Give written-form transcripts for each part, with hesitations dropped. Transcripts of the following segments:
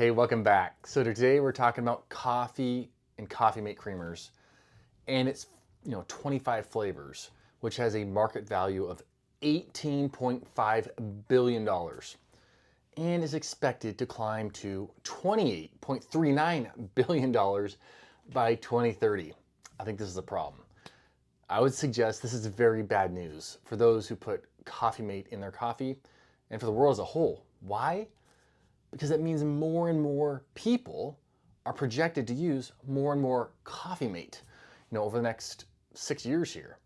Hey, welcome back. So today we're talking about coffee and coffee mate creamers, and it's 25 flavors, which has a market value of $18.5 billion and is expected to climb to $28.39 billion by 2030. I think this is a problem. I would suggest this is very bad news for those who put Coffee Mate in their coffee and for the world as a whole. Why? Because that means more and more people are projected to use more and more Coffee Mate, over the next 6 years here.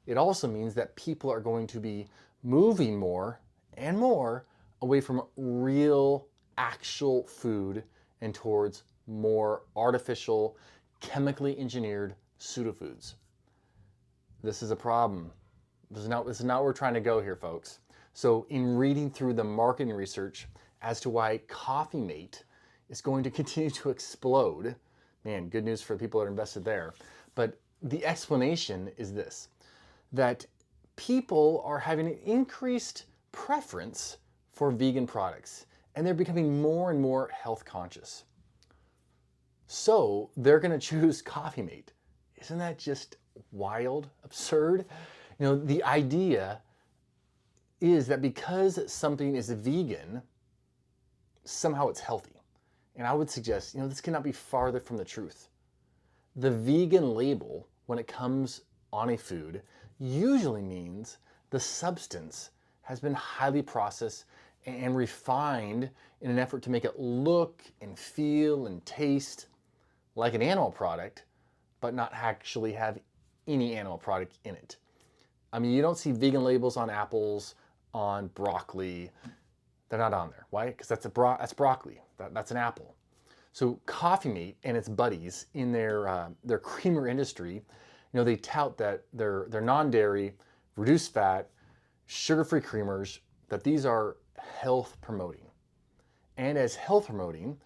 It also means that people are going to be moving more and more away from real, actual food and towards more artificial, chemically engineered pseudofoods. This is a problem. This is not where we're trying to go here, folks. So in reading through the marketing research as to why Coffee Mate is going to continue to explode, man, good news for the people that are invested there. But the explanation is this, that people are having an increased preference for vegan products, and they're becoming more and more health conscious. So they're going to choose Coffee Mate. Isn't that just wild, absurd? The idea is that because something is vegan, somehow it's healthy. And I would suggest, this cannot be farther from the truth. The vegan label, when it comes on a food, usually means the substance has been highly processed and refined in an effort to make it look and feel and taste like an animal product, but not actually have any animal product in it. I mean, you don't see vegan labels on apples, on broccoli. They're not on there. Why? Because that's broccoli. That's an apple. So Coffee Mate and its buddies in their creamer industry, they tout that they're non-dairy, reduced fat, sugar-free creamers, that these are health promoting. And as health promoting,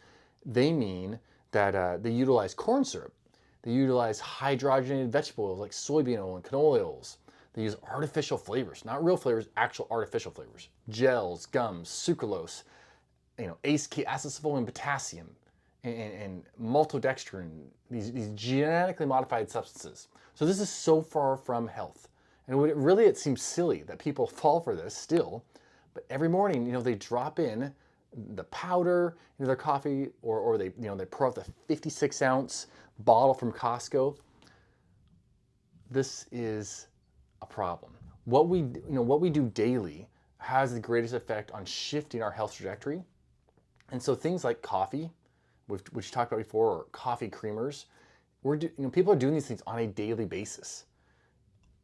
they mean that they utilize corn syrup. They utilize hydrogenated vegetable oils like soybean oil and canola oils. They use artificial flavors, not real flavors, actual artificial flavors. Gels, gums, sucralose, ACE, acetylsphonolate, potassium, and maltodextrin, these genetically modified substances. So this is so far from health. And it seems silly that people fall for this still, but every morning, they drop in the powder into their coffee, or they pour out the 56-ounce bottle from Costco. This is a problem. What we do daily has the greatest effect on shifting our health trajectory. And so things like coffee, which we talked about before, or coffee creamers, people are doing these things on a daily basis,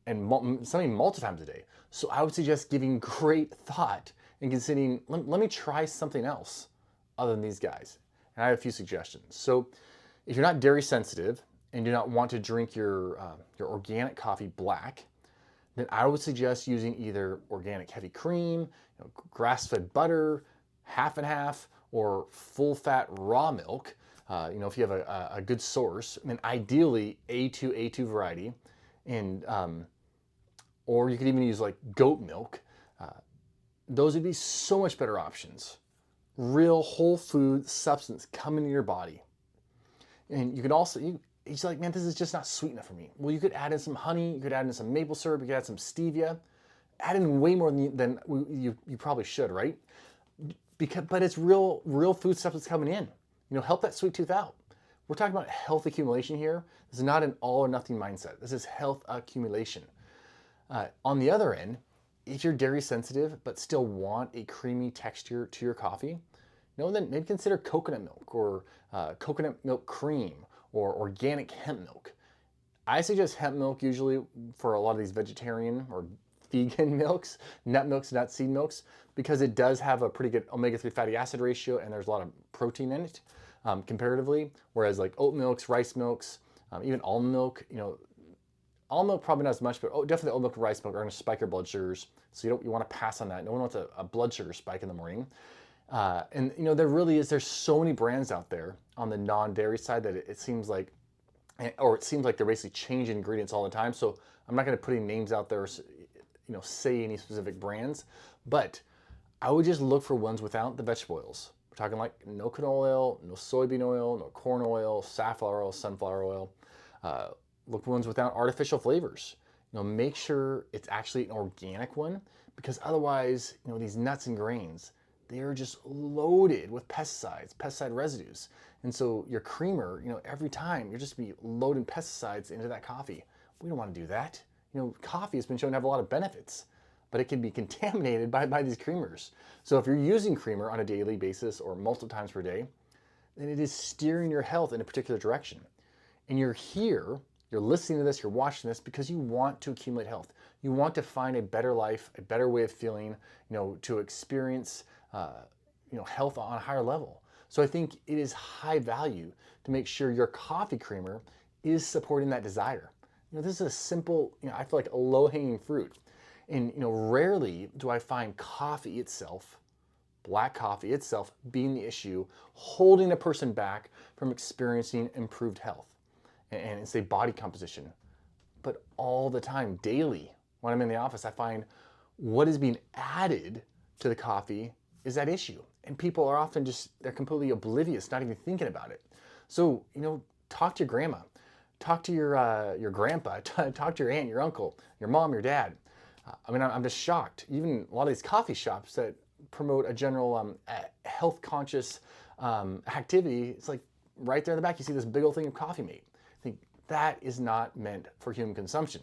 and something multiple times a day. So I would suggest giving great thought and considering, let me try something else other than these guys. And I have a few suggestions. So if you're not dairy sensitive and do not want to drink your organic coffee black, then I would suggest using either organic heavy cream, grass-fed butter, half and half, or full-fat raw milk. If you have a good source, and ideally A2 variety, and or you could even use like goat milk. Those would be so much better options. Real whole food substance coming into your body. And you could also, he's like, man, this is just not sweet enough for me. Well, you could add in some honey, you could add in some maple syrup, you could add some stevia. Add in way more than you probably should, right? But it's real food stuff that's coming in. Help that sweet tooth out. We're talking about health accumulation here. This is not an all or nothing mindset. This is health accumulation. On the other end, if you're dairy sensitive but still want a creamy texture to your coffee, then maybe consider coconut milk, or coconut milk cream, or organic hemp milk. I suggest hemp milk usually for a lot of these vegetarian or vegan milks, nut milks, nut seed milks, because it does have a pretty good omega-3 fatty acid ratio, and there's a lot of protein in it comparatively. Whereas like oat milks, rice milks, even almond milk, almond milk probably not as much, but definitely oat milk and rice milk are going to spike your blood sugars. So you want to pass on that. No one wants a blood sugar spike in the morning. And there's so many brands out there on the non-dairy side that it seems like they're basically changing ingredients all the time. So I'm not going to put any names out there, say any specific brands, but I would just look for ones without the vegetable oils, We're talking like no canola oil, no soybean oil, no corn oil, safflower oil, sunflower oil. Look for ones without artificial flavors. Make sure it's actually an organic one, because otherwise, these nuts and grains, they are just loaded with pesticides, pesticide residues. And so your creamer, every time you're just be loading pesticides into that coffee. We don't want to do that. Coffee has been shown to have a lot of benefits, but it can be contaminated by these creamers. So if you're using creamer on a daily basis or multiple times per day, then it is steering your health in a particular direction. And you're listening to this, you're watching this because you want to accumulate health. You want to find a better life, a better way of feeling, to experience, health on a higher level. So I think it is high value to make sure your coffee creamer is supporting that desire. This is a simple, I feel like a low-hanging fruit. And, rarely do I find coffee itself, black coffee itself, being the issue, holding a person back from experiencing improved health and say body composition. But all the time, daily, when I'm in the office, I find what is being added to the coffee is that issue. And people are often they're completely oblivious, not even thinking about it. So, talk to your grandma, talk to your grandpa, talk to your aunt, your uncle, your mom, your dad. I'm just shocked. Even a lot of these coffee shops that promote a general health conscious activity, it's like right there in the back, you see this big old thing of Coffee Mate. I think that is not meant for human consumption.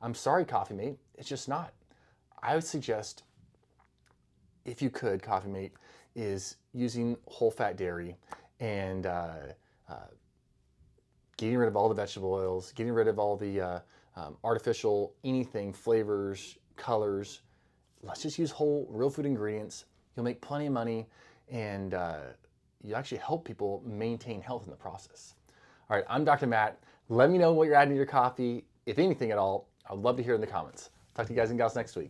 I'm sorry, Coffee Mate, it's just not. I would suggest, if you could, Coffee Mate is using whole fat dairy and getting rid of all the vegetable oils, getting rid of all the artificial anything, flavors, colors. Let's just use whole, real food ingredients. You'll make plenty of money, and you actually help people maintain health in the process. All right, I'm Dr. Matt. Let me know what you're adding to your coffee, if anything at all. I'd love to hear in the comments. Talk to you guys and gals next week.